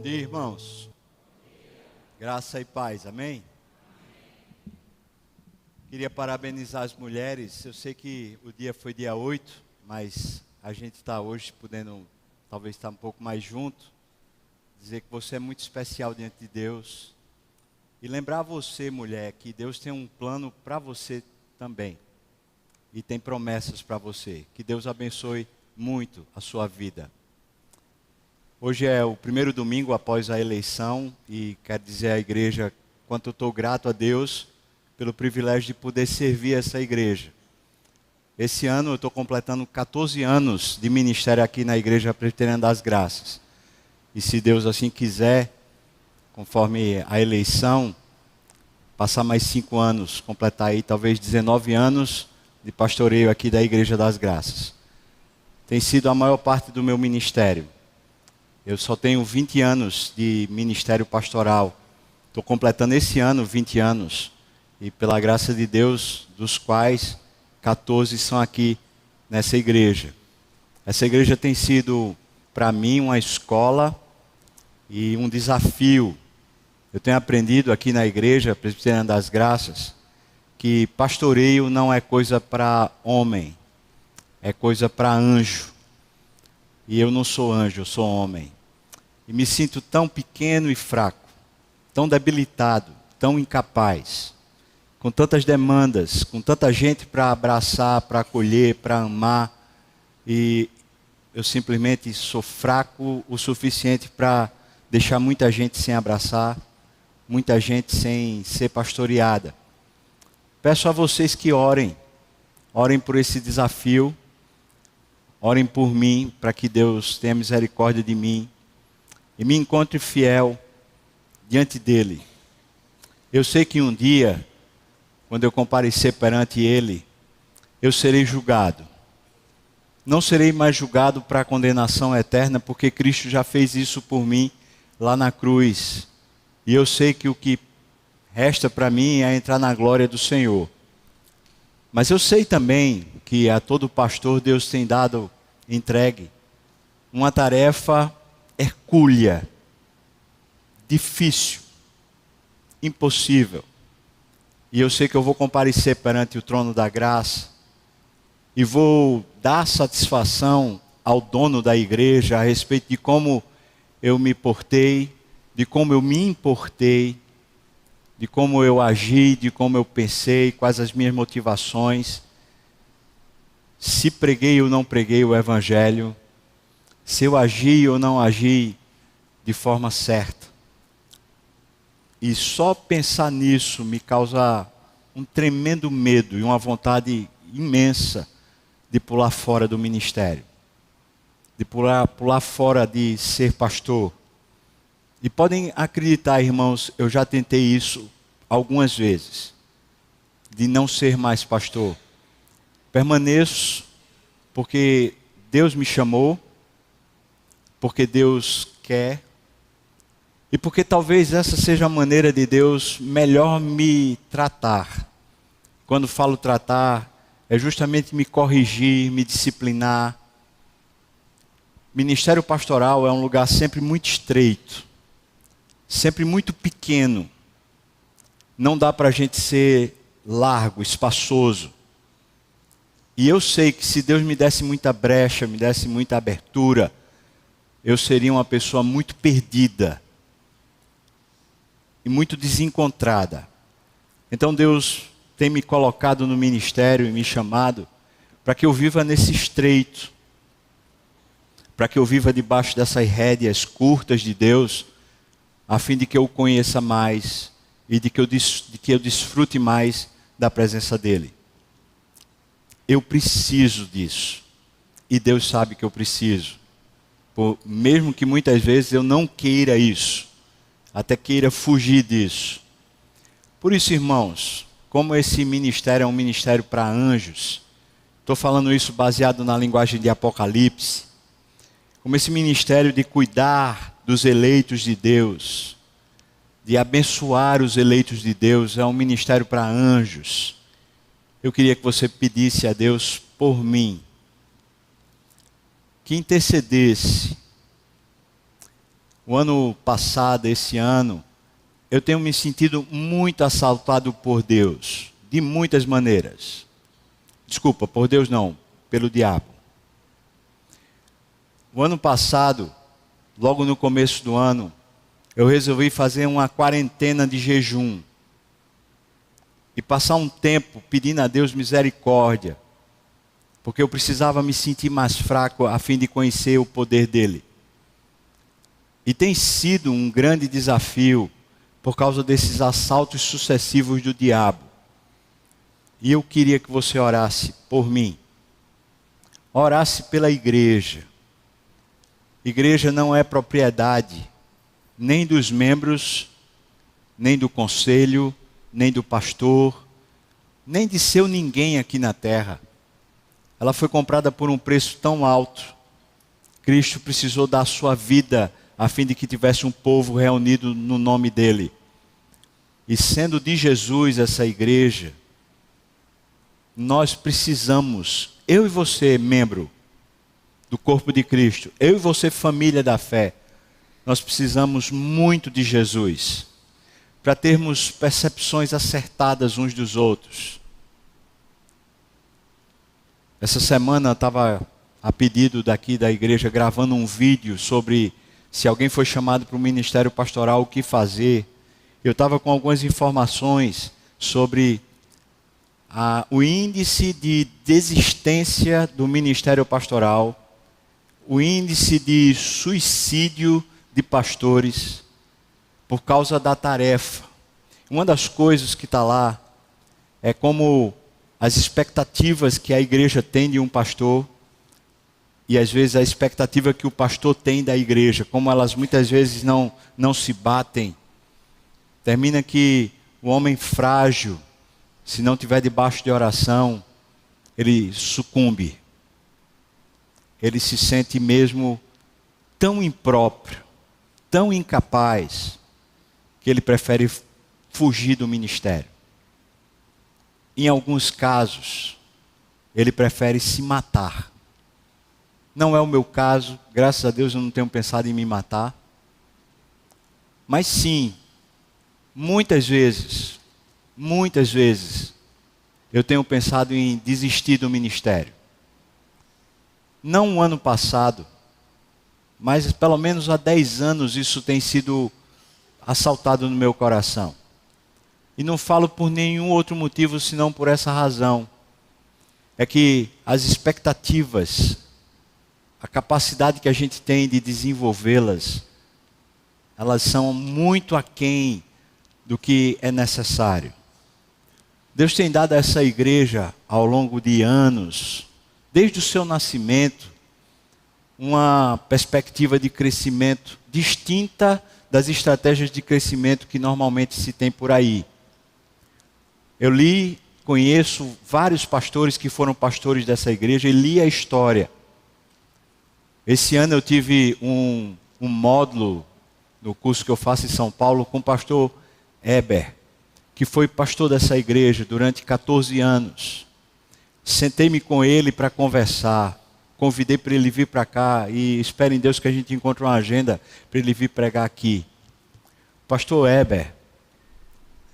dia, irmãos. Graça e paz, amém? Queria parabenizar as mulheres. Eu sei que o dia foi dia 8, mas a gente está hoje podendo, talvez, estar um pouco mais junto. Dizer que você é muito especial diante de Deus. E lembrar você, mulher, que Deus tem um plano para você também. E tem promessas para você. Que Deus abençoe muito a sua vida. Hoje é o primeiro domingo após a eleição e quero dizer à igreja quanto eu estou grato a Deus pelo privilégio de poder servir essa igreja. Esse ano eu estou completando 14 anos de ministério aqui na Igreja Presbiteriana das Graças. E se Deus assim quiser, conforme a eleição, passar mais 5 anos, completar aí talvez 19 anos de pastoreio aqui da Igreja das Graças. Tem sido a maior parte do meu ministério. Eu só tenho 20 anos de ministério pastoral. Estou completando esse ano 20 anos. E pela graça de Deus, dos quais 14 são aqui nessa igreja. Essa igreja tem sido, para mim, uma escola e um desafio. Eu tenho aprendido aqui na Igreja Presbiteriana das Graças que pastoreio não é coisa para homem, é coisa para anjo. E eu não sou anjo, eu sou homem. E me sinto tão pequeno e fraco, tão debilitado, tão incapaz, com tantas demandas, com tanta gente para abraçar, para acolher, para amar. E eu simplesmente sou fraco o suficiente para deixar muita gente sem abraçar, muita gente sem ser pastoreada. Peço a vocês que orem por esse desafio. Orem por mim, para que Deus tenha misericórdia de mim e me encontre fiel diante dEle. Eu sei que um dia, quando eu comparecer perante Ele, eu serei julgado. Não serei mais julgado para a condenação eterna, porque Cristo já fez isso por mim lá na cruz. E eu sei que o que resta para mim é entrar na glória do Senhor. Mas eu sei também que a todo pastor Deus tem dado entregue uma tarefa hercúlea, difícil, impossível. E eu sei que eu vou comparecer perante o trono da graça e vou dar satisfação ao dono da igreja a respeito de como eu me portei, de como eu me importei, de como eu agi, de como eu pensei, quais as minhas motivações, se preguei ou não preguei o evangelho, se eu agi ou não agi de forma certa. E só pensar nisso me causa um tremendo medo e uma vontade imensa de pular fora do ministério, de pular fora de ser pastor. E podem acreditar, irmãos, eu já tentei isso algumas vezes, de não ser mais pastor. Permaneço porque Deus me chamou, porque Deus quer, e porque talvez essa seja a maneira de Deus melhor me tratar. Quando falo tratar, é justamente me corrigir, me disciplinar. Ministério pastoral é um lugar sempre muito estreito, sempre muito pequeno. Não dá para a gente ser largo, espaçoso. E eu sei que se Deus me desse muita brecha, me desse muita abertura, eu seria uma pessoa muito perdida e muito desencontrada. Então Deus tem me colocado no ministério e me chamado para que eu viva nesse estreito, para que eu viva debaixo dessas rédeas curtas de Deus, a fim de que eu o conheça mais e de que eu desfrute mais da presença dEle. Eu preciso disso. E Deus sabe que eu preciso. Mesmo que muitas vezes eu não queira isso. Até queira fugir disso. Por isso, irmãos, como esse ministério é um ministério para anjos, estou falando isso baseado na linguagem de Apocalipse. Como esse ministério de cuidar dos eleitos de Deus, de abençoar os eleitos de Deus, é um ministério para anjos. Eu queria que você pedisse a Deus por mim, que intercedesse, O ano passado, esse ano, eu tenho me sentido muito assaltado por Deus, de muitas maneiras. Desculpa, por Deus não, pelo diabo. O ano passado, logo no começo do ano, eu resolvi fazer uma quarentena de jejum. E passar um tempo pedindo a Deus misericórdia. Porque eu precisava me sentir mais fraco a fim de conhecer o poder dele. E tem sido um grande desafio por causa desses assaltos sucessivos do diabo. E eu queria que você orasse por mim. Orasse pela igreja. Igreja não é propriedade nem dos membros, nem do conselho, nem do pastor, nem de seu ninguém aqui na terra. Ela foi comprada por um preço tão alto. Cristo precisou dar a sua vida a fim de que tivesse um povo reunido no nome dele. E sendo de Jesus essa igreja, nós precisamos, eu e você, membro do corpo de Cristo, eu e você, família da fé, nós precisamos muito de Jesus, para termos percepções acertadas uns dos outros. Essa semana eu estava, a pedido daqui da igreja, gravando um vídeo sobre se alguém foi chamado para o ministério pastoral, o que fazer. Eu estava com algumas informações sobre o índice de desistência do ministério pastoral, o índice de suicídio de pastores por causa da tarefa. Uma das coisas que está lá é como as expectativas que a igreja tem de um pastor e às vezes a expectativa que o pastor tem da igreja, como elas muitas vezes não se batem. Termina que o homem frágil, se não tiver debaixo de oração, ele sucumbe. Ele se sente mesmo tão impróprio, tão incapaz, que ele prefere fugir do ministério. Em alguns casos, ele prefere se matar. Não é o meu caso, graças a Deus eu não tenho pensado em me matar. Mas sim, muitas vezes, eu tenho pensado em desistir do ministério. Não o ano passado, mas pelo menos há 10 anos isso tem sido assaltado no meu coração. E não falo por nenhum outro motivo senão por essa razão. É que as expectativas, a capacidade que a gente tem de desenvolvê-las, elas são muito aquém do que é necessário. Deus tem dado a essa igreja, ao longo de anos, desde o seu nascimento, uma perspectiva de crescimento distinta das estratégias de crescimento que normalmente se tem por aí. Eu conheço vários pastores que foram pastores dessa igreja e li a história. Esse ano eu tive um módulo no curso que eu faço em São Paulo com o pastor Eber, que foi pastor dessa igreja durante 14 anos. Sentei-me com ele para conversar, convidei para ele vir para cá e espero em Deus que a gente encontre uma agenda para ele vir pregar aqui. O pastor Eber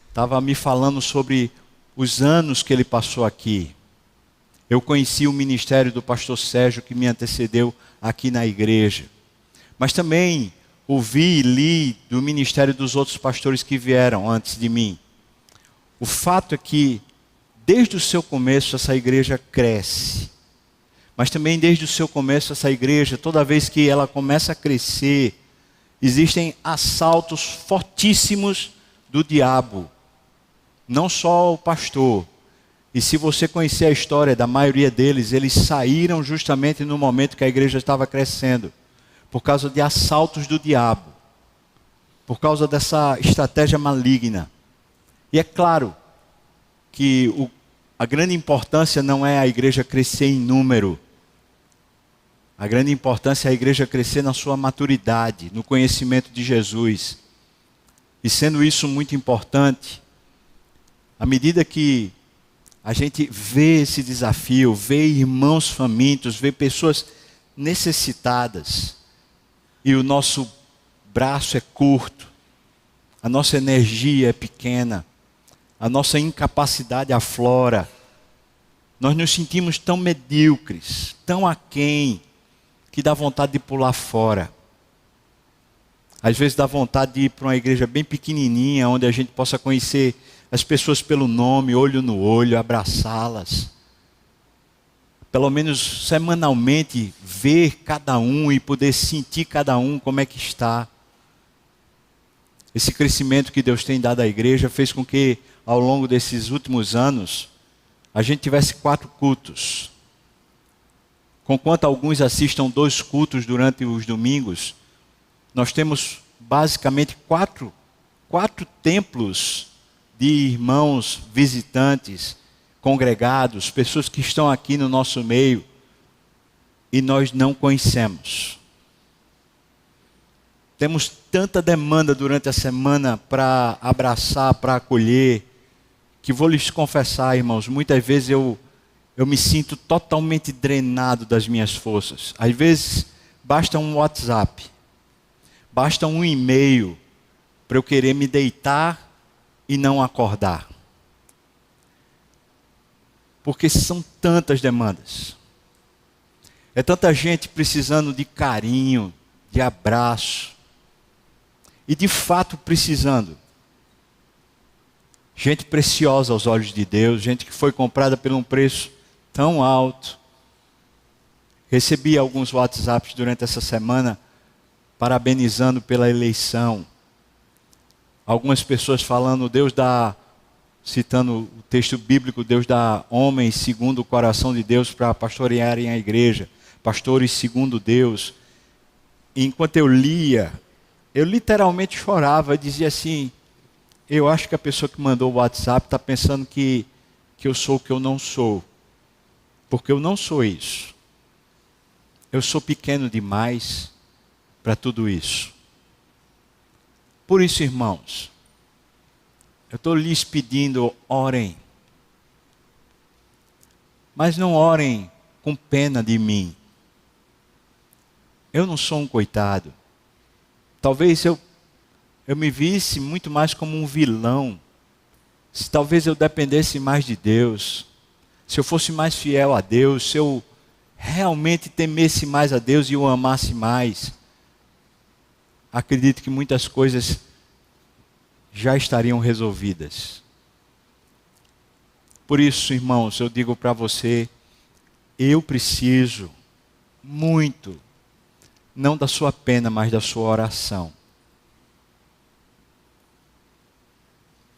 estava me falando sobre os anos que ele passou aqui. Eu conheci o ministério do pastor Sérgio que me antecedeu aqui na igreja. Mas também ouvi e li do ministério dos outros pastores que vieram antes de mim. O fato é que, desde o seu começo, essa igreja cresce. Mas também desde o seu começo, essa igreja, toda vez que ela começa a crescer, existem assaltos fortíssimos do diabo. Não só o pastor. E se você conhecer a história da maioria deles, eles saíram justamente no momento que a igreja estava crescendo. Por causa de assaltos do diabo. Por causa dessa estratégia maligna. E é claro que a grande importância não é a igreja crescer em número. A grande importância é a igreja crescer na sua maturidade, no conhecimento de Jesus. E sendo isso muito importante, à medida que a gente vê esse desafio, vê irmãos famintos, vê pessoas necessitadas, e o nosso braço é curto, a nossa energia é pequena, a nossa incapacidade aflora. Nós nos sentimos tão medíocres, tão aquém, que dá vontade de pular fora. Às vezes dá vontade de ir para uma igreja bem pequenininha, onde a gente possa conhecer as pessoas pelo nome, olho no olho, abraçá-las. Pelo menos semanalmente, ver cada um e poder sentir cada um como é que está. Esse crescimento que Deus tem dado à igreja fez com que, ao longo desses últimos anos, a gente tivesse 4 cultos. Conquanto alguns assistam 2 cultos durante os domingos, nós temos basicamente quatro templos de irmãos visitantes, congregados, pessoas que estão aqui no nosso meio e nós não conhecemos. Temos tanta demanda durante a semana para abraçar, para acolher, que vou lhes confessar, irmãos, muitas vezes eu me sinto totalmente drenado das minhas forças. Às vezes basta um WhatsApp, basta um e-mail para eu querer me deitar e não acordar. Porque são tantas demandas. É tanta gente precisando de carinho, de abraço. E de fato precisando. Gente preciosa aos olhos de Deus, gente que foi comprada por um preço tão alto. Recebi alguns WhatsApps durante essa semana, parabenizando pela eleição. Algumas pessoas falando, Deus dá, citando o texto bíblico, Deus dá homens segundo o coração de Deus para pastorearem a igreja. Pastores segundo Deus. E enquanto eu lia, eu literalmente chorava, dizia assim, eu acho que a pessoa que mandou o WhatsApp está pensando que eu sou o que eu não sou. Porque eu não sou isso. Eu sou pequeno demais para tudo isso. Por isso, irmãos, eu estou lhes pedindo, orem. Mas não orem com pena de mim. Eu não sou um coitado. Talvez eu me visse muito mais como um vilão. Se talvez eu dependesse mais de Deus. Se eu fosse mais fiel a Deus. Se eu realmente temesse mais a Deus e o amasse mais. Acredito que muitas coisas já estariam resolvidas. Por isso, irmãos, eu digo para você, eu preciso muito, não da sua pena, mas da sua oração.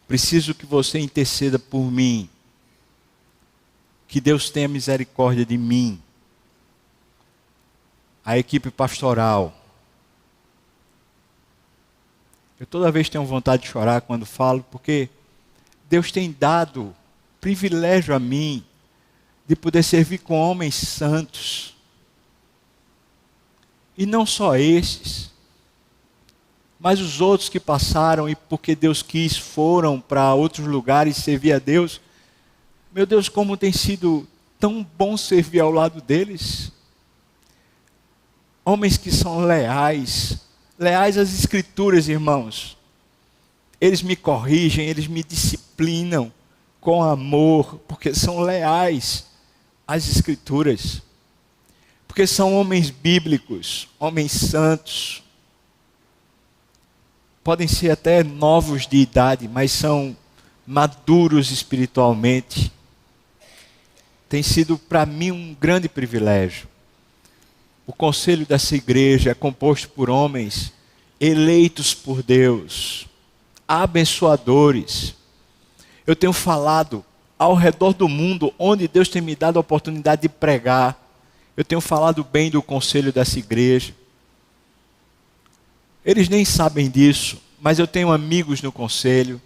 Preciso que você interceda por mim, que Deus tenha misericórdia de mim, a equipe pastoral. Eu toda vez tenho vontade de chorar quando falo, porque Deus tem dado privilégio a mim de poder servir com homens santos. E não só esses, mas os outros que passaram e porque Deus quis foram para outros lugares servir a Deus. Meu Deus, como tem sido tão bom servir ao lado deles. Homens que são leais às Escrituras, irmãos. Eles me corrigem, eles me disciplinam com amor, porque são leais às Escrituras. Porque são homens bíblicos, homens santos. Podem ser até novos de idade, mas são maduros espiritualmente. Tem sido para mim um grande privilégio. O conselho dessa igreja é composto por homens eleitos por Deus, abençoadores. Eu tenho falado ao redor do mundo, onde Deus tem me dado a oportunidade de pregar. Eu tenho falado bem do conselho dessa igreja. Eles nem sabem disso, mas eu tenho amigos no conselho,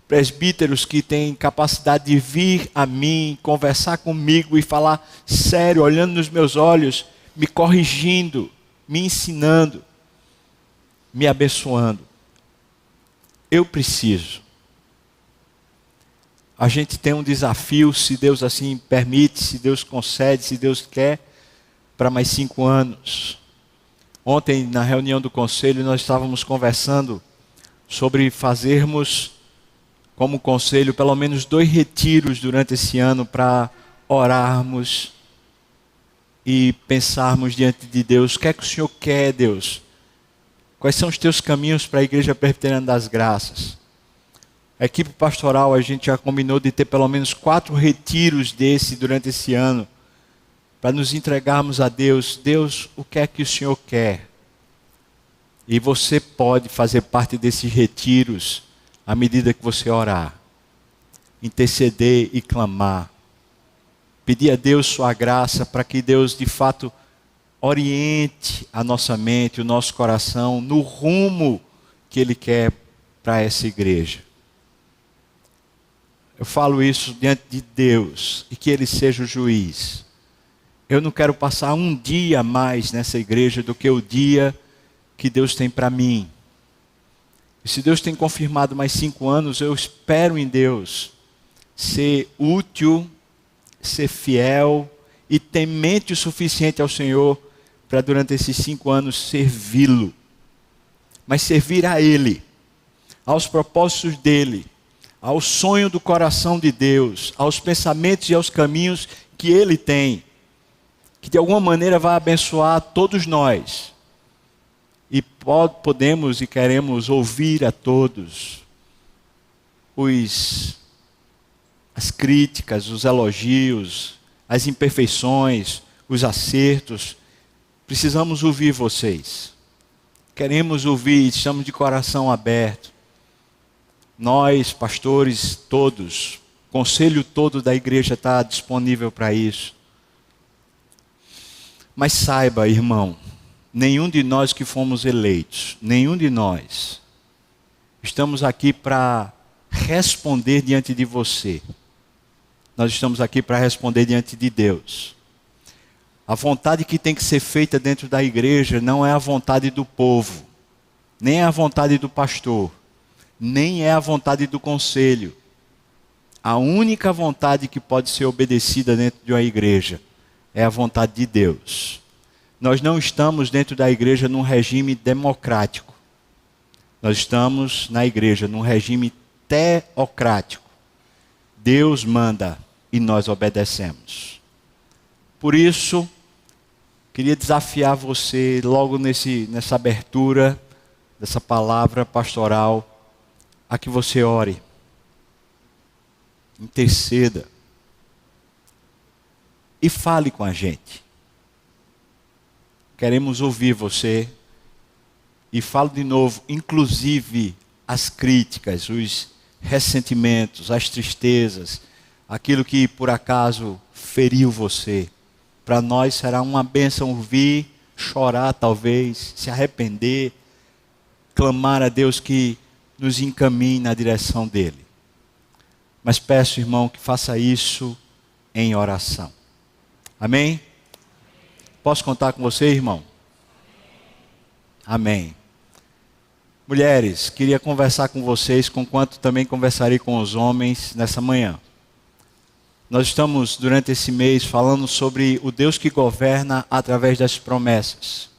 presbíteros que têm capacidade de vir a mim, conversar comigo e falar sério, olhando nos meus olhos, me corrigindo, me ensinando, me abençoando. Eu preciso. A gente tem um desafio, se Deus assim permite, se Deus concede, se Deus quer, para mais 5 anos. Ontem, na reunião do conselho, nós estávamos conversando sobre fazermos, como conselho, pelo menos 2 retiros durante esse ano para orarmos e pensarmos diante de Deus. O que é que o Senhor quer, Deus? Quais são os teus caminhos para a Igreja Presbiteriana das Graças? A equipe pastoral, a gente já combinou de ter pelo menos 4 retiros durante esse ano, para nos entregarmos a Deus. Deus, o que é que o Senhor quer? E você pode fazer parte desses retiros à medida que você orar, interceder e clamar. Pedir a Deus sua graça para que Deus de fato oriente a nossa mente, o nosso coração no rumo que Ele quer para essa igreja. Eu falo isso diante de Deus e que Ele seja o juiz. Eu não quero passar um dia mais nessa igreja do que o dia que Deus tem para mim. E se Deus tem confirmado mais 5 anos, eu espero em Deus ser útil, ser fiel e temente o suficiente ao Senhor para durante esses 5 anos servi-lo. Mas servir a Ele, aos propósitos dEle, ao sonho do coração de Deus, aos pensamentos e aos caminhos que Ele tem, que de alguma maneira vai abençoar todos nós. E podemos e queremos ouvir a todos as críticas, os elogios, as imperfeições, os acertos. Precisamos ouvir vocês. Queremos ouvir, estamos de coração aberto. Nós, pastores todos, o conselho todo da igreja está disponível para isso. Mas saiba, irmão, nenhum de nós que fomos eleitos, nenhum de nós, estamos aqui para responder diante de você. Nós estamos aqui para responder diante de Deus. A vontade que tem que ser feita dentro da igreja não é a vontade do povo, nem é a vontade do pastor, nem é a vontade do conselho. A única vontade que pode ser obedecida dentro de uma igreja é a vontade de Deus. Nós não estamos dentro da igreja num regime democrático. Nós estamos na igreja num regime teocrático. Deus manda e nós obedecemos. Por isso, queria desafiar você logo nessa abertura dessa palavra pastoral, a que você ore, interceda e fale com a gente. Queremos ouvir você. E falo de novo, inclusive as críticas, os ressentimentos, as tristezas, aquilo que por acaso feriu você. Para nós será uma bênção ouvir, chorar talvez, se arrepender, clamar a Deus que nos encaminhe na direção dEle. Mas peço, irmão, que faça isso em oração. Amém? Posso contar com você, irmão? Amém. Mulheres, queria conversar com vocês, conquanto também conversarei com os homens nessa manhã. Nós estamos, durante esse mês, falando sobre o Deus que governa através das promessas.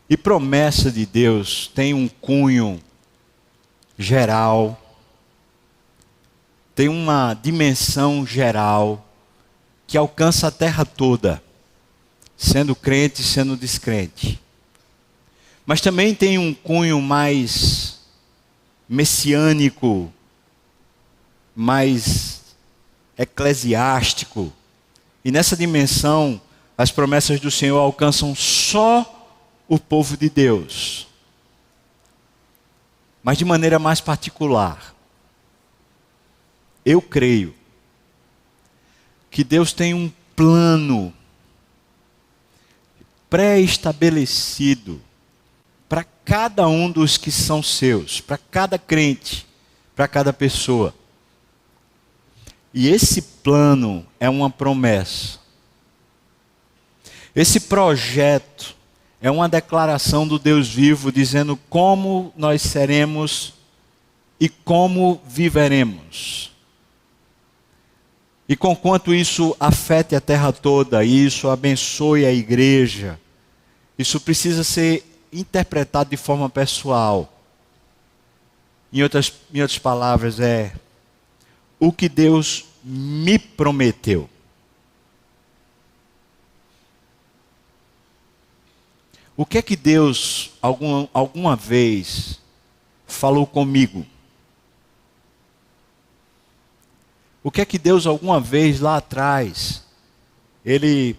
E promessa de Deus tem um cunho geral, tem uma dimensão geral que alcança a terra toda, sendo crente e sendo descrente. Mas também tem um cunho mais messiânico, mais eclesiástico. E nessa dimensão, as promessas do Senhor alcançam só o povo de Deus. Mas de maneira mais particular. Eu creio que Deus tem um plano pré-estabelecido para cada um dos que são seus, para cada crente, para cada pessoa. E esse plano é uma promessa. Esse projeto é uma declaração do Deus vivo, dizendo como nós seremos e como viveremos. E conquanto isso afete a terra toda, e isso abençoe a igreja, isso precisa ser interpretado de forma pessoal. Em outras palavras, é o que Deus me prometeu. O que é que Deus alguma vez falou comigo? O que é que Deus alguma vez lá atrás, Ele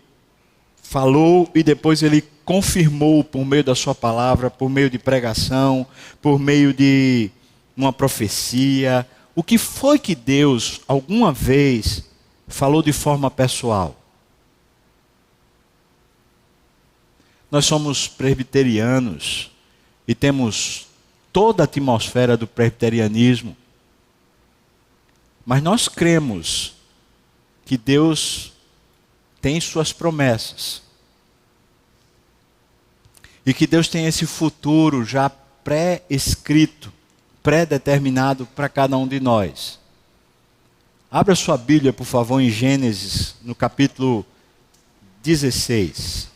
falou e depois Ele confirmou por meio da sua palavra, por meio de pregação, por meio de uma profecia? O que foi que Deus alguma vez falou de forma pessoal? Nós somos presbiterianos e temos toda a atmosfera do presbiterianismo. Mas nós cremos que Deus tem suas promessas. E que Deus tem esse futuro já pré-escrito, pré-determinado para cada um de nós. Abra sua Bíblia, por favor, em Gênesis, no capítulo 16.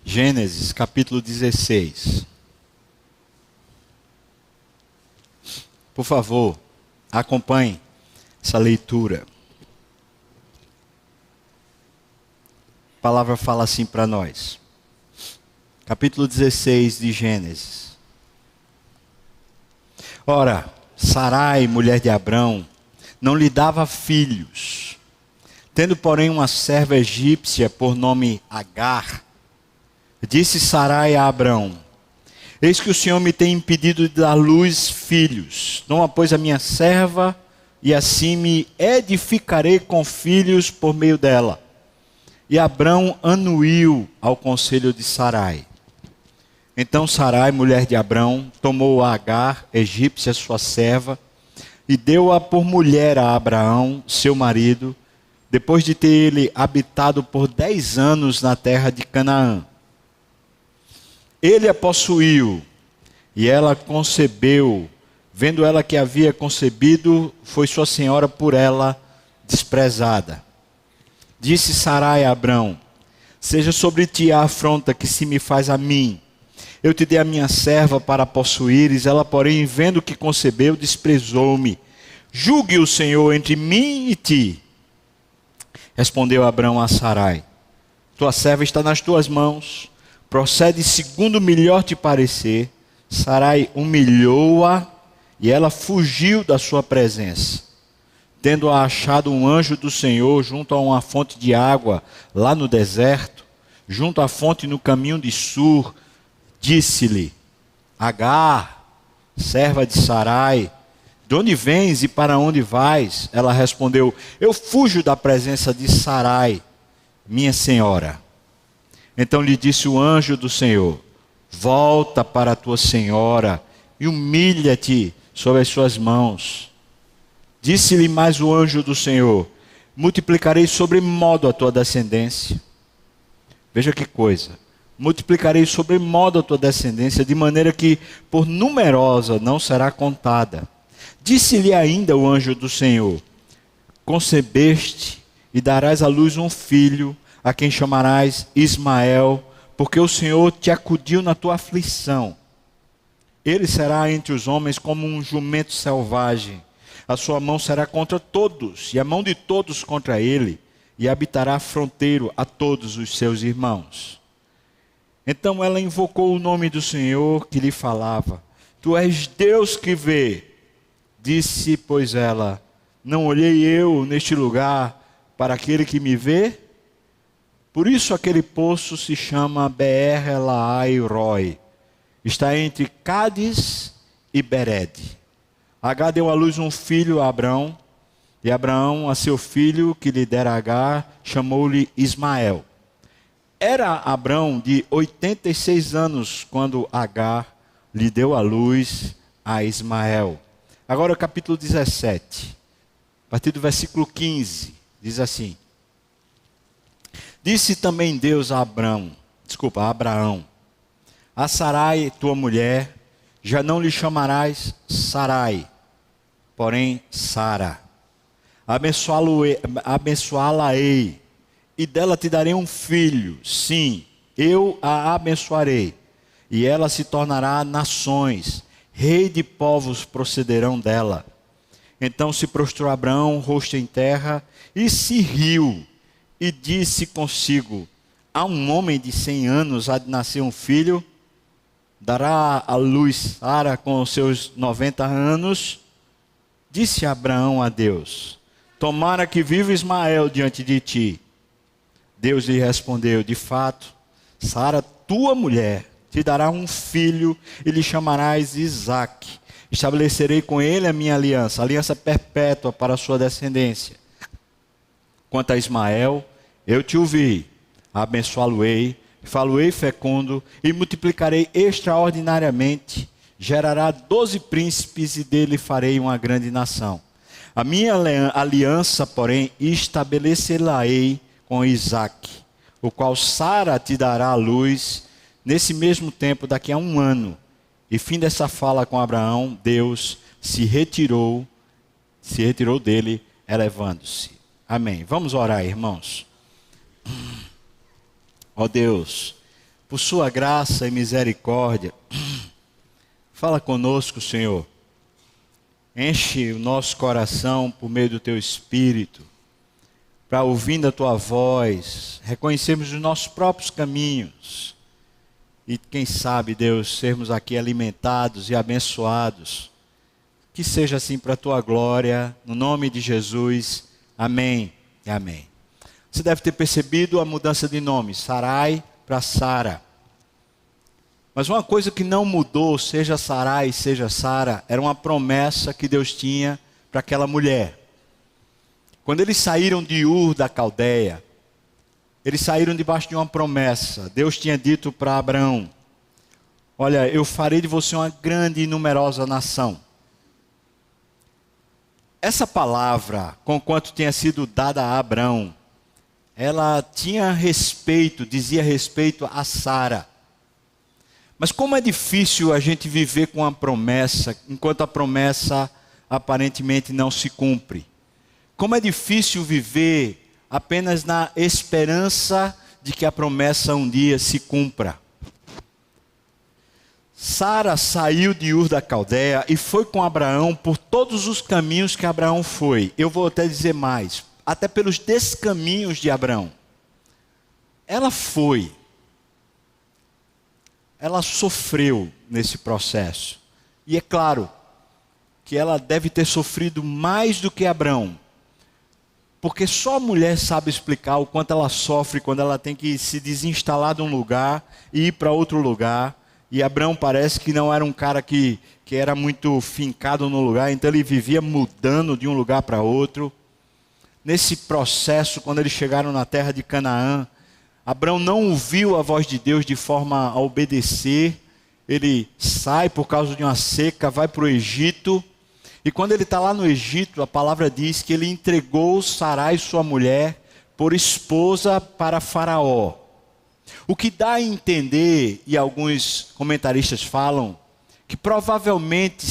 Gênesis, capítulo 16. Por favor, acompanhe essa leitura. A palavra fala assim para nós. Capítulo 16 de Gênesis. Ora, Sarai, mulher de Abrão, não lhe dava filhos. Tendo, porém, uma serva egípcia por nome Agar, disse Sarai a Abrão: eis que o Senhor me tem impedido de dar luz filhos. Toma, pois, a minha serva, e assim me edificarei com filhos por meio dela. E Abrão anuiu ao conselho de Sarai. Então Sarai, mulher de Abrão, tomou a Agar, egípcia, sua serva, e deu-a por mulher a Abraão, seu marido, depois de ter ele habitado por 10 anos na terra de Canaã. Ele a possuiu, e ela concebeu. Vendo ela que havia concebido, foi sua senhora por ela desprezada. Disse Sarai a Abrão: seja sobre ti a afronta que se me faz a mim. Eu te dei a minha serva para possuíres, ela, porém, vendo que concebeu, desprezou-me. Julgue o Senhor entre mim e ti. Respondeu Abrão a Sarai: tua serva está nas tuas mãos. Procede segundo melhor te parecer. Sarai humilhou-a e ela fugiu da sua presença. Tendo-a achado um anjo do Senhor junto a uma fonte de água lá no deserto, junto à fonte no caminho de Sur, disse-lhe: Agar, serva de Sarai, de onde vens e para onde vais? Ela respondeu: eu fujo da presença de Sarai, minha senhora. Então lhe disse o anjo do Senhor: volta para a tua senhora e humilha-te sobre as suas mãos. Disse-lhe mais o anjo do Senhor: multiplicarei sobremodo a tua descendência. Veja que coisa. Multiplicarei sobremodo a tua descendência, de maneira que por numerosa não será contada. Disse-lhe ainda o anjo do Senhor: concebeste e darás à luz um filho, a quem chamarás Ismael, porque o Senhor te acudiu na tua aflição. Ele será entre os homens como um jumento selvagem. A sua mão será contra todos, e a mão de todos contra ele, e habitará fronteiro a todos os seus irmãos. Então ela invocou o nome do Senhor que lhe falava: tu és Deus que vê. Disse, pois ela: não olhei eu neste lugar para aquele que me vê? Por isso aquele poço se chama Beer-Lahai-Roi. Está entre Cádiz e Bered. Agar deu à luz um filho a Abrão, e Abraão a seu filho que lhe dera Agar, chamou-lhe Ismael. Era Abrão de 86 anos quando Agar lhe deu à luz a Ismael. Agora o capítulo 17. partir do versículo 15, diz assim: Disse também Deus a Abraão: A Sarai, tua mulher, já não lhe chamarás Sarai, porém Sara. Abençoá-la-ei, e dela te darei um filho. Sim, eu a abençoarei, e ela se tornará nações, rei de povos procederão dela. Então se prostrou Abraão, rosto em terra, e se riu, e disse consigo: a um homem de 100 anos há de nascer um filho? Dará à luz Sara com os seus 90 anos? Disse Abraão a Deus: tomara que viva Ismael diante de ti. Deus lhe respondeu: de fato, Sara, tua mulher, te dará um filho e lhe chamarás Isaque. Estabelecerei com ele a minha aliança, aliança perpétua para a sua descendência. Quanto a Ismael, eu te ouvi, abençoá-lo-ei, falo-ei fecundo e multiplicarei extraordinariamente. Gerará 12 príncipes e dele farei uma grande nação. A minha aliança, porém, estabelecerei com Isaque, o qual Sara te dará à luz nesse mesmo tempo, daqui a 1 ano. E fim dessa fala com Abraão, Deus se retirou dele, elevando-se. Amém. Vamos orar, irmãos. Ó Deus, por sua graça e misericórdia, fala conosco, Senhor. Enche o nosso coração por meio do teu Espírito, para ouvindo a tua voz, reconhecermos os nossos próprios caminhos. E quem sabe, Deus, sermos aqui alimentados e abençoados. Que seja assim para a tua glória, no nome de Jesus. Amém e amém. Você deve ter percebido a mudança de nome, Sarai para Sara. Mas uma coisa que não mudou, seja Sarai, seja Sara, era uma promessa que Deus tinha para aquela mulher. Quando eles saíram de Ur da Caldeia, eles saíram debaixo de uma promessa. Deus tinha dito para Abraão: olha, eu farei de você uma grande e numerosa nação. Essa palavra, conquanto tinha sido dada a Abraão, ela tinha respeito, dizia respeito a Sara. Mas como é difícil a gente viver com a promessa, enquanto a promessa aparentemente não se cumpre. Como é difícil viver apenas na esperança de que a promessa um dia se cumpra. Sara saiu de Ur da Caldeia e foi com Abraão por todos os caminhos que Abraão foi. Eu vou até dizer mais, até pelos descaminhos de Abraão. Ela foi. Ela sofreu nesse processo. E é claro que ela deve ter sofrido mais do que Abraão. Porque só a mulher sabe explicar o quanto ela sofre quando ela tem que se desinstalar de um lugar e ir para outro lugar. E Abraão parece que não era um cara que era muito fincado no lugar, então ele vivia mudando de um lugar para outro. Nesse processo, quando eles chegaram na terra de Canaã, Abraão não ouviu a voz de Deus de forma a obedecer. Ele sai por causa de uma seca, vai para o Egito. E quando ele está lá no Egito, a palavra diz que ele entregou Sarai, sua mulher, por esposa para Faraó. O que dá a entender, e alguns comentaristas falam, que provavelmente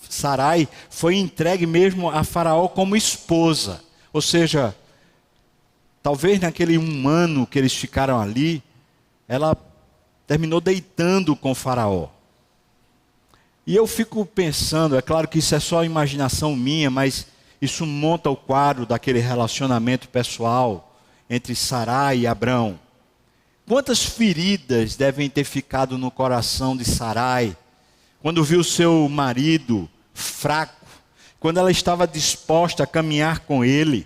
Sarai foi entregue mesmo a Faraó como esposa. Ou seja, talvez naquele 1 ano que eles ficaram ali, ela terminou deitando com Faraó. E eu fico pensando, é claro que isso é só imaginação minha, mas isso monta o quadro daquele relacionamento pessoal entre Sarai e Abraão. Quantas feridas devem ter ficado no coração de Sarai, quando viu seu marido fraco, quando ela estava disposta a caminhar com ele,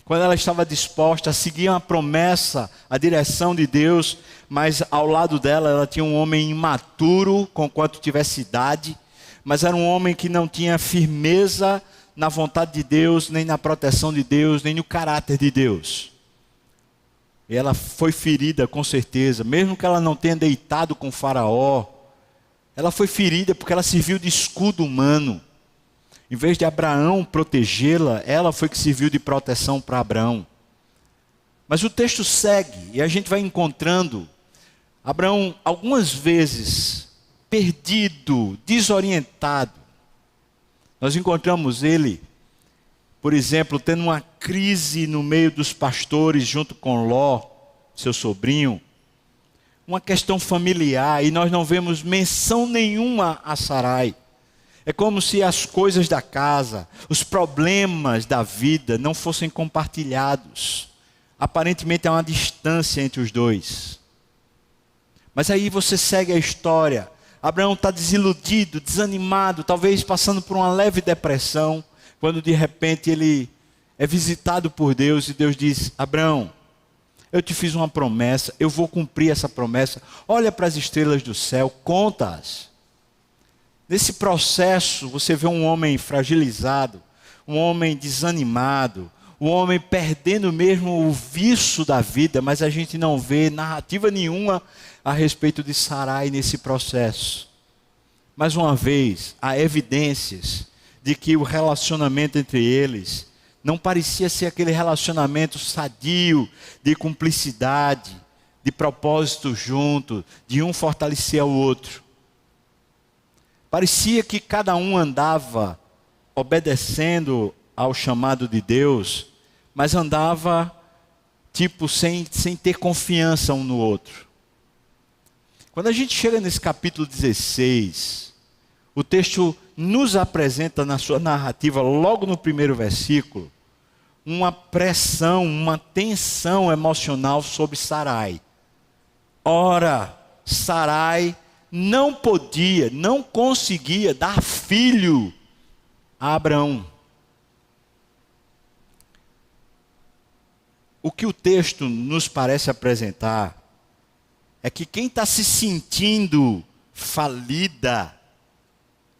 quando ela estava disposta a seguir uma promessa, a direção de Deus, mas ao lado dela ela tinha um homem imaturo, conquanto tivesse idade, mas era um homem que não tinha firmeza na vontade de Deus, nem na proteção de Deus, nem no caráter de Deus. E ela foi ferida com certeza, mesmo que ela não tenha deitado com Faraó, ela foi ferida porque ela serviu de escudo humano. Em vez de Abraão protegê-la, ela foi que serviu de proteção para Abraão. Mas o texto segue e a gente vai encontrando Abraão algumas vezes perdido, desorientado. Nós encontramos ele, por exemplo, tendo uma crise no meio dos pastores junto com Ló, seu sobrinho. Uma questão familiar e nós não vemos menção nenhuma a Sarai. É como se as coisas da casa, os problemas da vida não fossem compartilhados. Aparentemente há uma distância entre os dois. Mas aí você segue a história. Abraão está desiludido, desanimado, talvez passando por uma leve depressão, quando de repente ele é visitado por Deus e Deus diz: Abraão, eu te fiz uma promessa, eu vou cumprir essa promessa. Olha para as estrelas do céu, conta-as. Nesse processo, você vê um homem fragilizado, um homem desanimado, um homem perdendo mesmo o vício da vida, mas a gente não vê narrativa nenhuma a respeito de Sarai nesse processo. Mais uma vez, há evidências de que o relacionamento entre eles não parecia ser aquele relacionamento sadio, de cumplicidade, de propósito junto, de um fortalecer ao outro. Parecia que cada um andava obedecendo ao chamado de Deus, mas andava sem ter confiança um no outro. Quando a gente chega nesse capítulo 16, o texto nos apresenta na sua narrativa, logo no primeiro versículo, uma pressão, uma tensão emocional sobre Sarai. Ora, Sarai não podia, não conseguia dar filho a Abraão. O que o texto nos parece apresentar é que quem está se sentindo falida,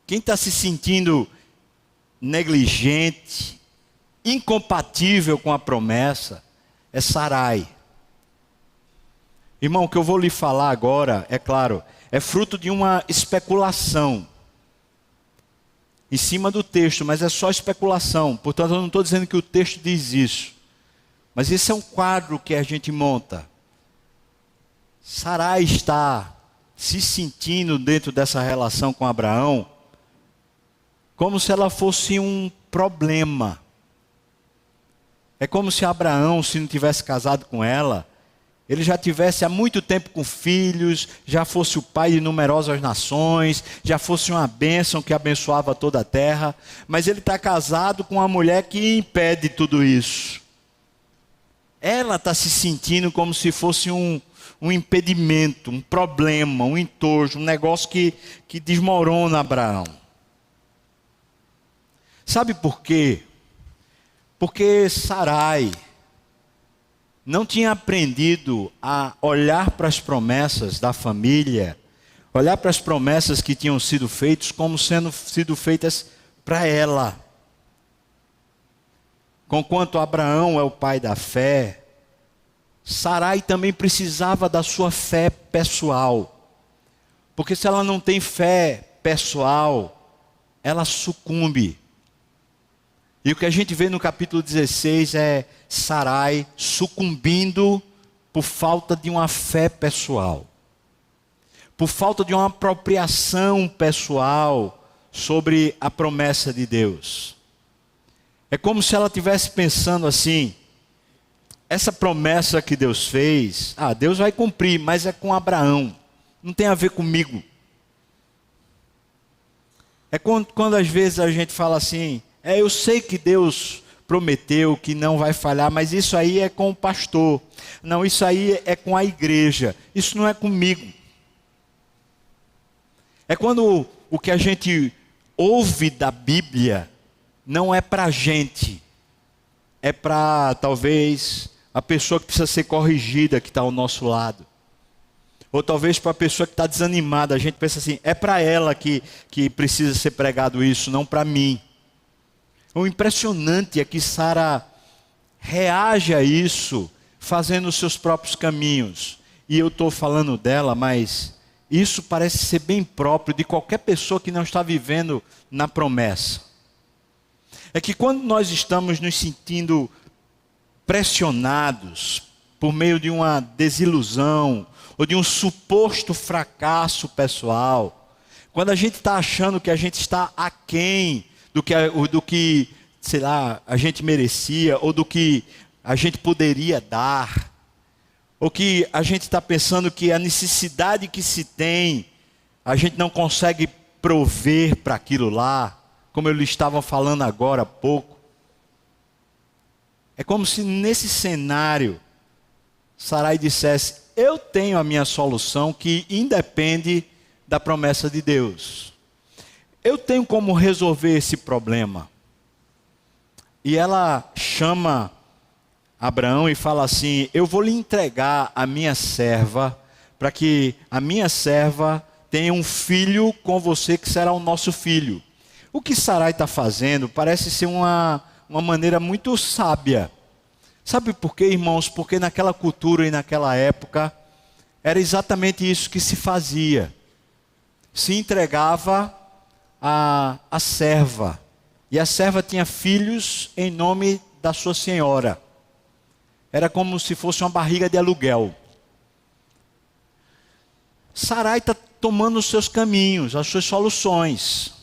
quem está se sentindo negligente, incompatível com a promessa, é Sarai. Irmão, o que eu vou lhe falar agora, é claro, é fruto de uma especulação em cima do texto, mas é só especulação. Portanto, eu não estou dizendo que o texto diz isso. Mas esse é um quadro que a gente monta. Sarai está se sentindo dentro dessa relação com Abraão como se ela fosse um problema. É como se Abraão, se não tivesse casado com ela, ele já tivesse há muito tempo com filhos, já fosse o pai de numerosas nações, já fosse uma bênção que abençoava toda a terra, mas ele está casado com uma mulher que impede tudo isso. Ela está se sentindo como se fosse um impedimento, um problema, um entojo, um negócio que desmorona Abraão. Sabe por quê? Porque Sarai não tinha aprendido a olhar para as promessas da família, olhar para as promessas que tinham sido feitas como sendo feitas para ela. Conquanto Abraão é o pai da fé, Sarai também precisava da sua fé pessoal. Porque se ela não tem fé pessoal, ela sucumbe. E o que a gente vê no capítulo 16 é Sarai sucumbindo por falta de uma fé pessoal. Por falta de uma apropriação pessoal sobre a promessa de Deus. É como se ela estivesse pensando assim: essa promessa que Deus fez, Deus vai cumprir, mas é com Abraão, não tem a ver comigo. É quando às vezes a gente fala assim: eu sei que Deus prometeu que não vai falhar, mas isso aí é com o pastor. Não, isso aí é com a igreja. Isso não é comigo. É quando o que a gente ouve da Bíblia não é para a gente. É para, talvez, a pessoa que precisa ser corrigida, que está ao nosso lado. Ou talvez para a pessoa que está desanimada. A gente pensa assim: é para ela que precisa ser pregado isso, não para mim. O impressionante é que Sara reage a isso fazendo os seus próprios caminhos. E eu estou falando dela, mas isso parece ser bem próprio de qualquer pessoa que não está vivendo na promessa. é que quando nós estamos nos sentindo pressionados por meio de uma desilusão ou de um suposto fracasso pessoal, quando a gente está achando que a gente está aquém do que, sei lá, a gente merecia ou do que a gente poderia dar, ou que a gente está pensando que a necessidade que se tem, a gente não consegue prover para aquilo lá, como eu lhe estava falando agora há pouco. É como se nesse cenário, Sarai dissesse: eu tenho a minha solução que independe da promessa de Deus. Eu tenho como resolver esse problema. E ela chama Abraão e fala assim: eu vou lhe entregar a minha serva, para que a minha serva tenha um filho com você que será o nosso filho. O que Sarai está fazendo parece ser uma maneira muito sábia. Sabe por quê, irmãos? Porque naquela cultura e naquela época, era exatamente isso que se fazia. Se entregava a serva. E a serva tinha filhos em nome da sua senhora. Era como se fosse uma barriga de aluguel. Sarai está tomando os seus caminhos, as suas soluções.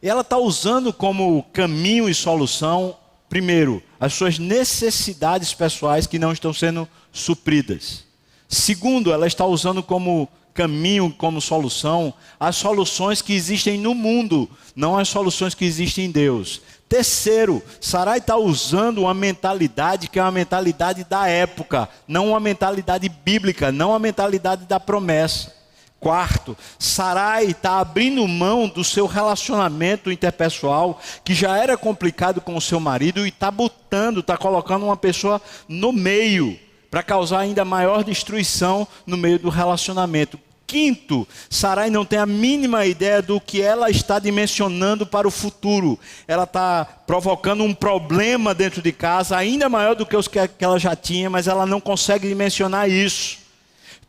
E ela está usando como caminho e solução, primeiro, as suas necessidades pessoais que não estão sendo supridas. Segundo, ela está usando como caminho, como solução, as soluções que existem no mundo, não as soluções que existem em Deus. Terceiro, Sarai está usando uma mentalidade que é uma mentalidade da época, não uma mentalidade bíblica, não uma mentalidade da promessa. Quarto, Sarai está abrindo mão do seu relacionamento interpessoal, que já era complicado com o seu marido, e está colocando uma pessoa no meio, para causar ainda maior destruição no meio do relacionamento. Quinto, Sarai não tem a mínima ideia do que ela está dimensionando para o futuro. Ela está provocando um problema dentro de casa, ainda maior do que os que ela já tinha, mas ela não consegue dimensionar isso.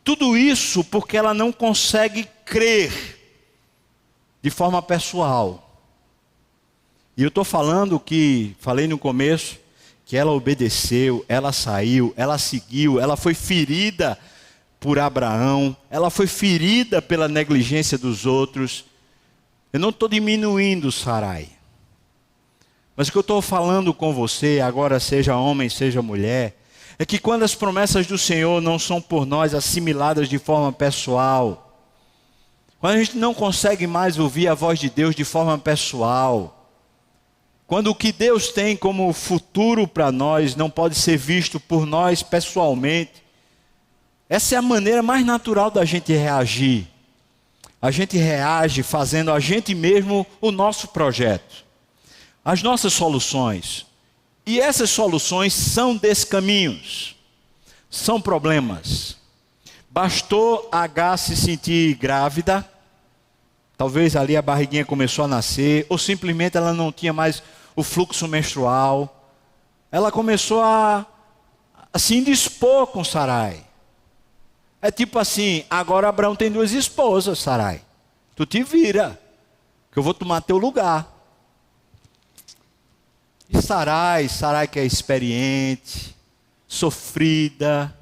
Tudo isso porque ela não consegue crer de forma pessoal. E eu estou falando falei no começo, que ela obedeceu, ela saiu, ela seguiu, ela foi ferida por Abraão, ela foi ferida pela negligência dos outros. Eu não estou diminuindo Sarai. Mas o que eu estou falando com você, agora seja homem, seja mulher, é que quando as promessas do Senhor não são por nós assimiladas de forma pessoal, quando a gente não consegue mais ouvir a voz de Deus de forma pessoal, quando o que Deus tem como futuro para nós não pode ser visto por nós pessoalmente, essa é a maneira mais natural da gente reagir. A gente reage fazendo a gente mesmo o nosso projeto, as nossas soluções. E essas soluções são descaminhos, são problemas. Bastou H se sentir grávida, talvez ali a barriguinha começou a nascer, ou simplesmente ela não tinha mais o fluxo menstrual. Ela começou a se indispor com Sarai. É tipo assim: agora Abraão tem 2 esposas, Sarai. Tu te vira, que eu vou tomar teu lugar. E Sarai que é experiente, sofrida,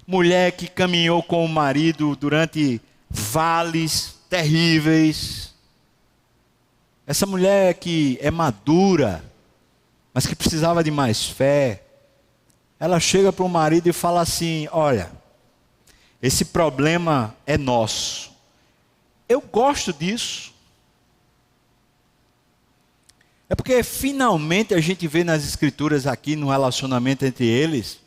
mulher que caminhou com o marido durante vales terríveis. Essa mulher que é madura, mas que precisava de mais fé. Ela chega para o marido e fala assim: olha, esse problema é nosso. Eu gosto disso. É porque finalmente a gente vê nas escrituras aqui, no relacionamento entre eles,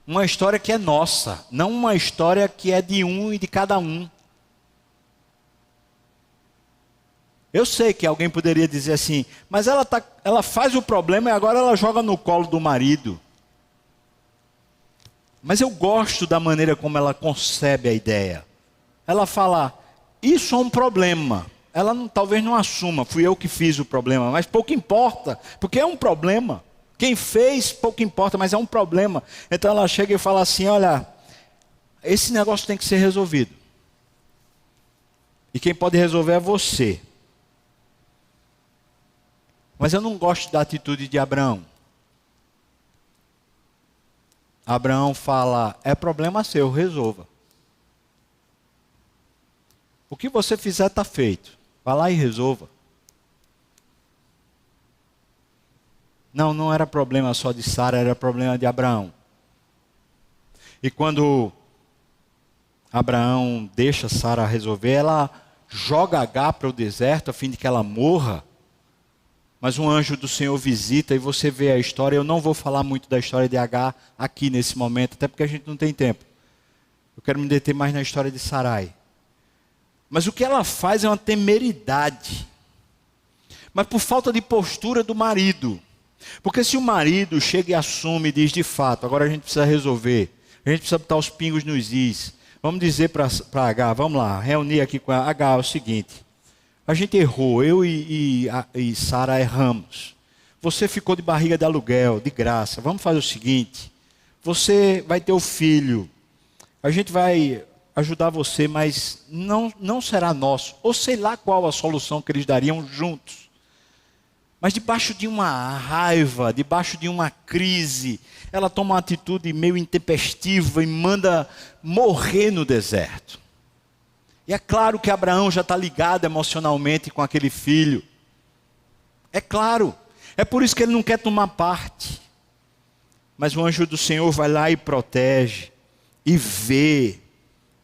uma história que é nossa, não uma história que é de um e de cada um. Eu sei que alguém poderia dizer assim: mas ela faz o problema e agora ela joga no colo do marido. Mas eu gosto da maneira como ela concebe a ideia. Ela fala: isso é um problema. Ela talvez não assuma, fui eu que fiz o problema, mas pouco importa, porque é um problema. Quem fez, pouco importa, mas é um problema. Então ela chega e fala assim: olha, esse negócio tem que ser resolvido. E quem pode resolver é você. Mas eu não gosto da atitude de Abraão. Abraão fala, é problema seu, resolva. O que você fizer está feito. Vá lá e resolva. Não era problema só de Sara, era problema de Abraão. E quando Abraão deixa Sara resolver, ela joga Agar para o deserto a fim de que ela morra. Mas um anjo do Senhor visita e você vê a história. Eu não vou falar muito da história de Agar aqui nesse momento, até porque a gente não tem tempo. Eu quero me deter mais na história de Sarai. Mas o que ela faz é uma temeridade. Mas por falta de postura do marido. Porque se o marido chega e assume e diz, de fato, agora a gente precisa resolver. A gente precisa botar os pingos nos is. Vamos dizer para Agar, vamos lá, reunir aqui com a Agar, é o seguinte. A gente errou, eu e Sara erramos. Você ficou de barriga de aluguel, de graça. Vamos fazer o seguinte. Você vai ter o filho. A gente vai ajudar você, mas não será nosso. Ou sei lá qual a solução que eles dariam juntos. Mas debaixo de uma raiva, debaixo de uma crise, ela toma uma atitude meio intempestiva e manda morrer no deserto. E é claro que Abraão já está ligado emocionalmente com aquele filho. É claro. É por isso que ele não quer tomar parte. Mas o anjo do Senhor vai lá e protege, e vê,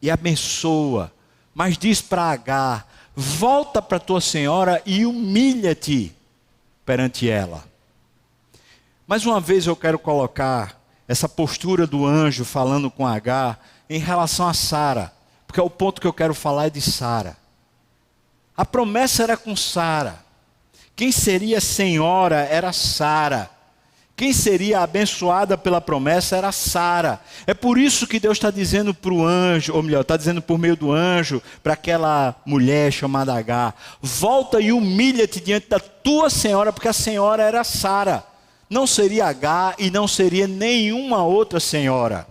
e abençoa. Mas diz para Agar, volta para tua senhora e humilha-te perante ela. Mais uma vez eu quero colocar essa postura do anjo falando com Agar em relação a Sara. Porque o ponto que eu quero falar é de Sara. A promessa era com Sara. Quem seria senhora era Sara. Quem seria abençoada pela promessa era Sara. É por isso que Deus está dizendo para o anjo, ou melhor, está dizendo por meio do anjo, para aquela mulher chamada Agar, volta e humilha-te diante da tua senhora, porque a senhora era Sara. Não seria Agar e não seria nenhuma outra senhora.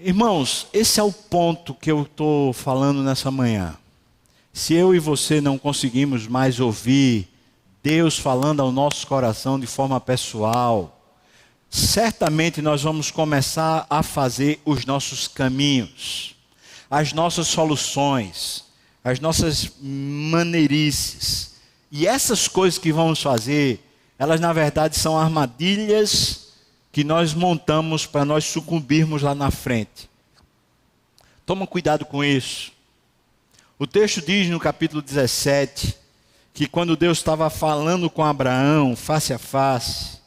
Irmãos, esse é o ponto que eu estou falando nessa manhã. Se eu e você não conseguimos mais ouvir Deus falando ao nosso coração de forma pessoal, certamente nós vamos começar a fazer os nossos caminhos, as nossas soluções, as nossas maneirices. E essas coisas que vamos fazer, elas na verdade são armadilhas que nós montamos para nós sucumbirmos lá na frente. Toma cuidado com isso. O texto diz no capítulo 17, que quando Deus estava falando com Abraão, face a face,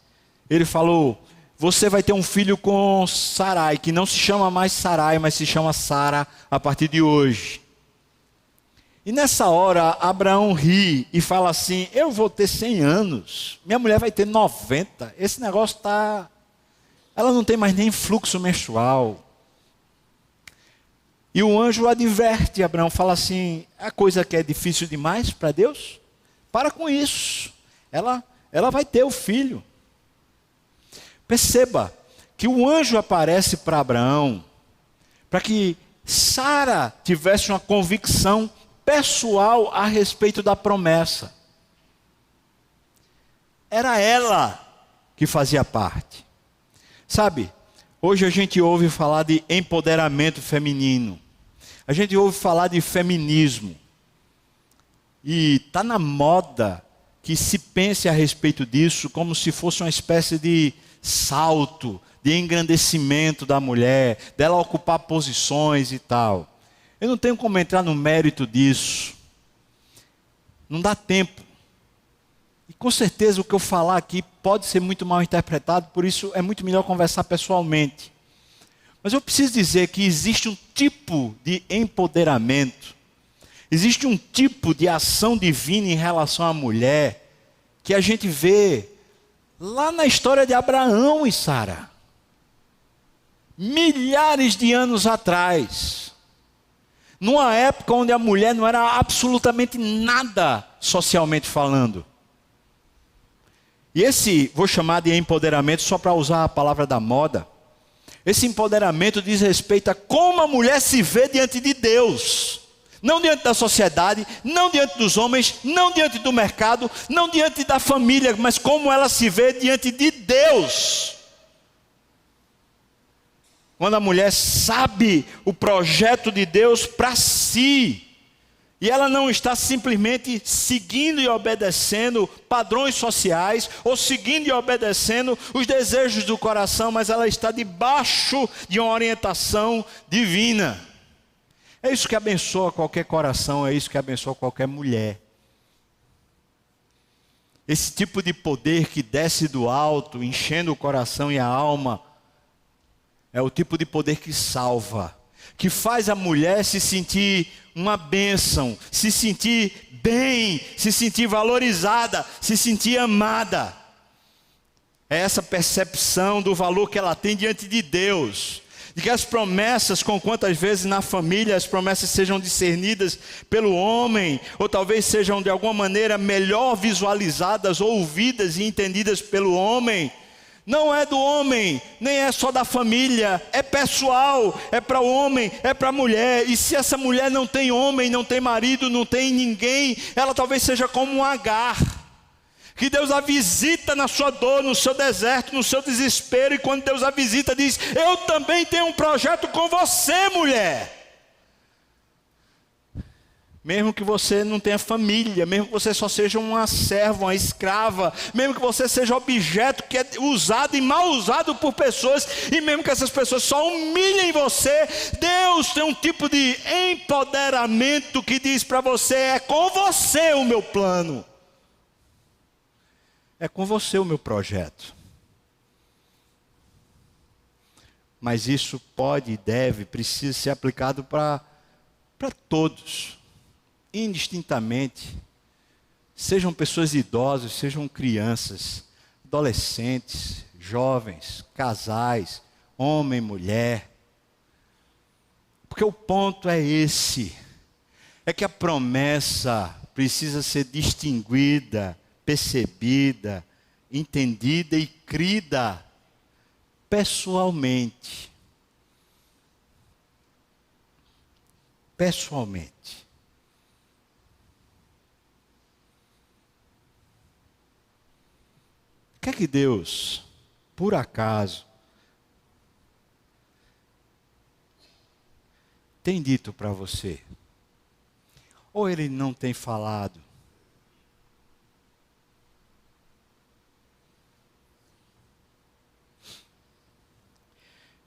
ele falou, você vai ter um filho com Sarai, que não se chama mais Sarai, mas se chama Sara a partir de hoje. E nessa hora, Abraão ri e fala assim, eu vou ter 100 anos, minha mulher vai ter 90, esse negócio está... Ela não tem mais nem fluxo menstrual. E o anjo adverte Abraão, fala assim, a coisa que é difícil demais para Deus, para com isso. Ela vai ter o filho. Perceba que o anjo aparece para Abraão, para que Sara tivesse uma convicção pessoal a respeito da promessa. Era ela que fazia parte. Sabe, hoje a gente ouve falar de empoderamento feminino. A gente ouve falar de feminismo. E está na moda que se pense a respeito disso como se fosse uma espécie de salto, de engrandecimento da mulher, dela ocupar posições e tal. Eu não tenho como entrar no mérito disso. Não dá tempo. E com certeza o que eu falar aqui pode ser muito mal interpretado, por isso é muito melhor conversar pessoalmente. Mas eu preciso dizer que existe um tipo de empoderamento, existe um tipo de ação divina em relação à mulher, que a gente vê lá na história de Abraão e Sara. Milhares de anos atrás. Numa época onde a mulher não era absolutamente nada socialmente falando. E esse, vou chamar de empoderamento só para usar a palavra da moda. Esse empoderamento diz respeito a como a mulher se vê diante de Deus. não diante da sociedade, não diante dos homens, não diante do mercado, não diante da família, mas como ela se vê diante de Deus. Quando a mulher sabe o projeto de Deus para si, e ela não está simplesmente seguindo e obedecendo padrões sociais, ou seguindo e obedecendo os desejos do coração, mas ela está debaixo de uma orientação divina. É isso que abençoa qualquer coração, é isso que abençoa qualquer mulher. Esse tipo de poder que desce do alto, enchendo o coração e a alma, é o tipo de poder que salva, que faz a mulher se sentir uma bênção, se sentir bem, se sentir valorizada, se sentir amada. É essa percepção do valor que ela tem diante de Deus. De que as promessas, com quantas vezes na família as promessas sejam discernidas pelo homem, ou talvez sejam de alguma maneira melhor visualizadas, ouvidas e entendidas pelo homem, não é do homem, nem é só da família, é pessoal, é para o homem, é para a mulher. E se essa mulher não tem homem, não tem marido, não tem ninguém, ela talvez seja como um Agar, que Deus a visita na sua dor, no seu deserto, no seu desespero, e quando Deus a visita diz: eu também tenho um projeto com você, mulher. Mesmo que você não tenha família, mesmo que você só seja uma serva, uma escrava, mesmo que você seja objeto que é usado e mal usado por pessoas, e mesmo que essas pessoas só humilhem você, Deus tem um tipo de empoderamento que diz para você: é com você o meu plano, é com você o meu projeto. Mas isso pode e deve, precisa ser aplicado para todos, indistintamente, sejam pessoas idosas, sejam crianças, adolescentes, jovens, casais, homem, mulher. Porque o ponto é esse, é que a promessa precisa ser distinguida, percebida, entendida e crida pessoalmente. Pessoalmente. O que é que Deus, por acaso, tem dito para você? Ou Ele não tem falado?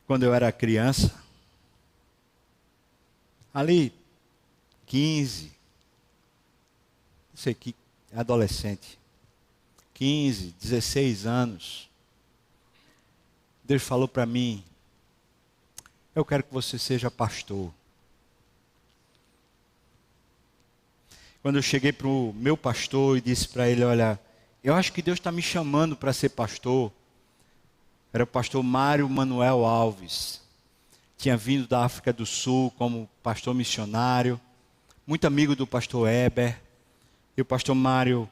Quando eu era criança, ali, 15, não sei que, adolescente, 15, 16 anos, Deus falou para mim: eu quero que você seja pastor. Quando eu cheguei para o meu pastor e disse para ele: olha, eu acho que Deus está me chamando para ser pastor. Era o pastor Mário Manuel Alves. Tinha vindo da África do Sul como pastor missionário, muito amigo do pastor Heber. E o pastor Mário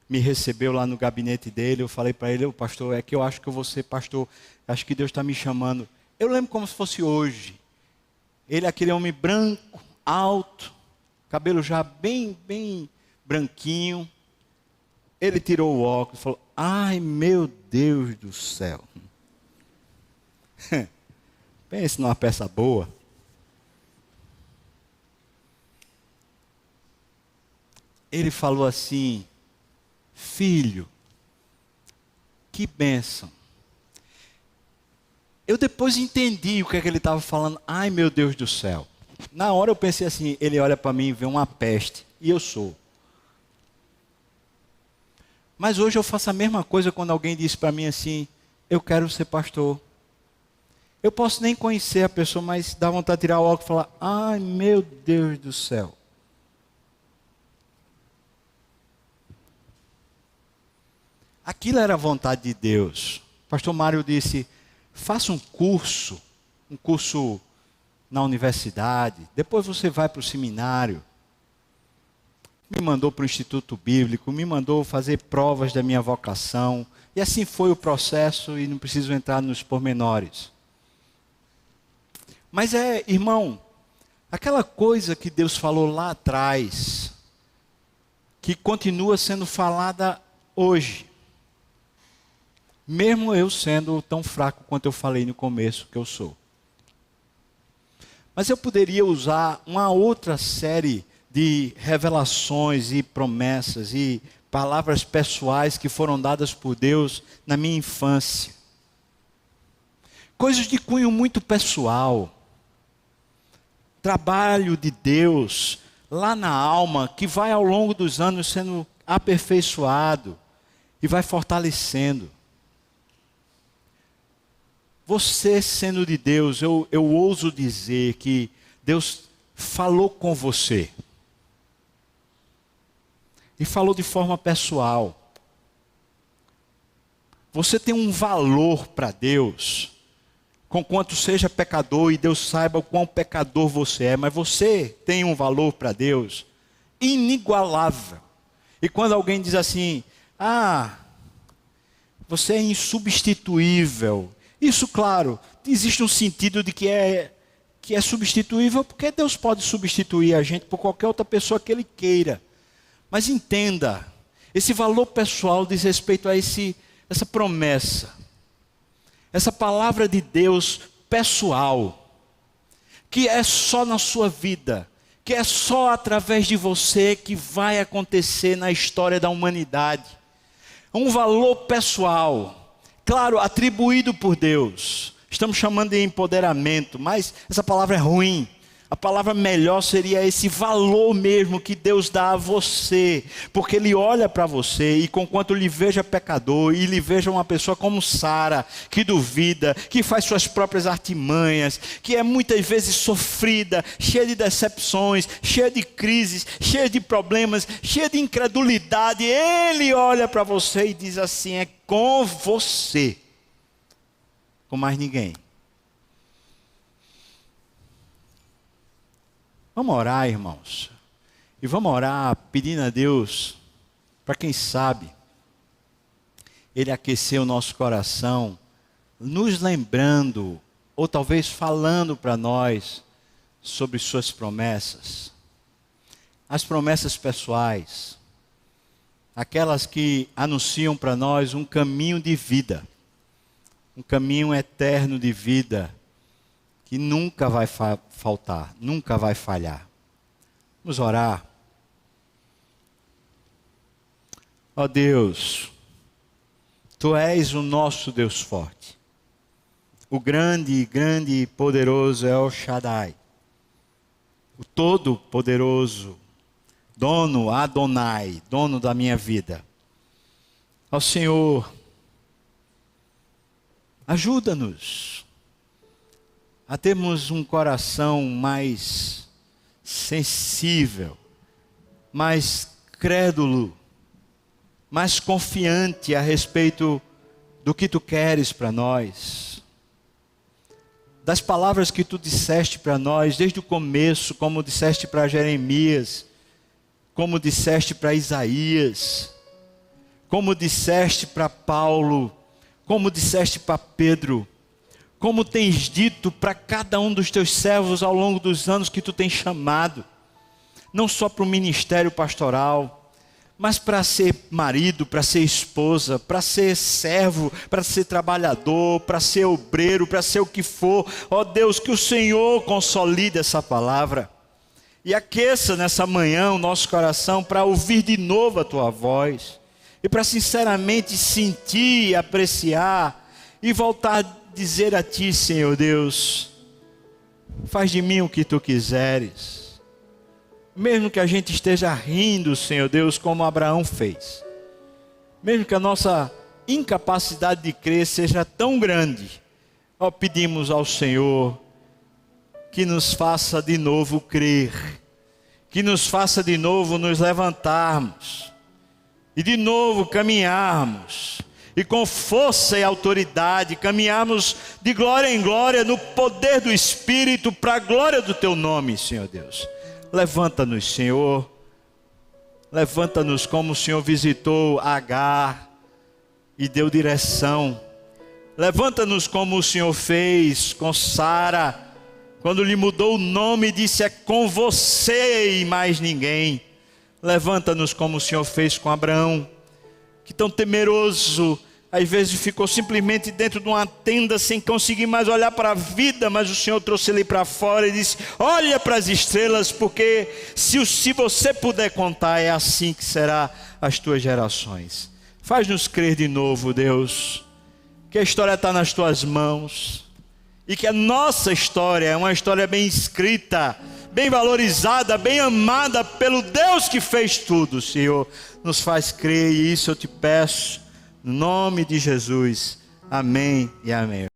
me recebeu lá no gabinete dele. Eu falei para ele: "Ô pastor, é que eu acho que eu vou ser pastor. Acho que Deus está me chamando." Eu lembro como se fosse hoje. Ele, aquele homem branco, alto, cabelo já bem branquinho. Ele tirou o óculos e falou: "Ai, meu Deus do céu." Pense numa peça boa. Ele falou assim: "Filho, que bênção." Eu depois entendi o que é que ele estava falando. Ai, meu Deus do céu. Na hora eu pensei assim: ele olha para mim e vê uma peste, e eu sou. Mas hoje eu faço a mesma coisa quando alguém diz para mim assim: eu quero ser pastor. Eu posso nem conhecer a pessoa, mas dá vontade de tirar o óculos e falar: ai, meu Deus do céu. Aquilo era a vontade de Deus. O pastor Mário disse: faça um curso na universidade, depois você vai para o seminário. Me mandou para o Instituto Bíblico, me mandou fazer provas da minha vocação, e assim foi o processo, e não preciso entrar nos pormenores. Mas irmão, Aquela coisa que Deus falou lá atrás, que continua sendo falada hoje. Mesmo eu sendo tão fraco quanto eu falei no começo que eu sou. Mas eu poderia usar uma outra série de revelações e promessas e palavras pessoais que foram dadas por Deus na minha infância. Coisas de cunho muito pessoal. Trabalho de Deus lá na alma, que vai ao longo dos anos sendo aperfeiçoado e vai fortalecendo. Você sendo de Deus, eu ouso dizer que Deus falou com você. E falou de forma pessoal. Você tem um valor para Deus, conquanto seja pecador e Deus saiba o quão pecador você é, mas você tem um valor para Deus inigualável. E quando alguém diz assim, você é insubstituível, isso, claro, existe um sentido de que é substituível, porque Deus pode substituir a gente por qualquer outra pessoa que Ele queira. Mas entenda, esse valor pessoal diz respeito a essa promessa, essa palavra de Deus pessoal, que é só na sua vida, que é só através de você que vai acontecer na história da humanidade. Um valor pessoal, claro, atribuído por Deus. Estamos chamando de empoderamento, mas essa palavra é ruim. A palavra melhor seria esse valor mesmo que Deus dá a você, porque Ele olha para você e conquanto lhe veja pecador e lhe veja uma pessoa como Sara, que duvida, que faz suas próprias artimanhas, que é muitas vezes sofrida, cheia de decepções, cheia de crises, cheia de problemas, cheia de incredulidade, Ele olha para você e diz assim, é com você, com mais ninguém. Vamos orar, irmãos. E vamos orar pedindo a Deus, para quem sabe, Ele aquecer o nosso coração, nos lembrando, ou talvez falando para nós, sobre suas promessas. As promessas pessoais. Aquelas que anunciam para nós um caminho de vida. Um caminho eterno de vida. Que nunca vai faltar, nunca vai falhar. Vamos orar. Ó Deus, Tu és o nosso Deus forte. O grande e poderoso El Shaddai. O todo-poderoso, dono Adonai, dono da minha vida. Ó Senhor, ajuda-nos a termos um coração mais sensível, mais crédulo, mais confiante a respeito do que Tu queres para nós. Das palavras que Tu disseste para nós desde o começo, como disseste para Jeremias, como disseste para Isaías, como disseste para Paulo, como disseste para Pedro, como tens dito para cada um dos Teus servos ao longo dos anos que Tu tens chamado, não só para o ministério pastoral, mas para ser marido, para ser esposa, para ser servo, para ser trabalhador, para ser obreiro, para ser o que for. Ó Deus, que o Senhor consolide essa palavra e aqueça nessa manhã o nosso coração para ouvir de novo a Tua voz e para sinceramente sentir, apreciar e voltar a dizer a Ti, Senhor Deus, faz de mim o que Tu quiseres. Mesmo que a gente esteja rindo, Senhor Deus, como Abraão fez. Mesmo que a nossa incapacidade de crer seja tão grande, ó, pedimos ao Senhor que nos faça de novo crer, que nos faça de novo nos levantarmos e de novo caminharmos. E com força e autoridade, caminharmos de glória em glória, no poder do Espírito, para a glória do Teu nome, Senhor Deus. Levanta-nos, Senhor. Levanta-nos como o Senhor visitou Agar e deu direção. Levanta-nos como o Senhor fez com Sara quando lhe mudou o nome, disse: é com você e mais ninguém. Levanta-nos como o Senhor fez com Abraão, que tão temeroso, às vezes ficou simplesmente dentro de uma tenda sem conseguir mais olhar para a vida, mas o Senhor trouxe ele para fora e disse: olha para as estrelas, porque se você puder contar, é assim que será as tuas gerações. Faz-nos crer de novo, Deus, que a história está nas tuas mãos, e que a nossa história é uma história bem escrita, bem valorizada, bem amada pelo Deus que fez tudo. Senhor, nos faz crer, e isso eu te peço, no nome de Jesus. Amém e amém.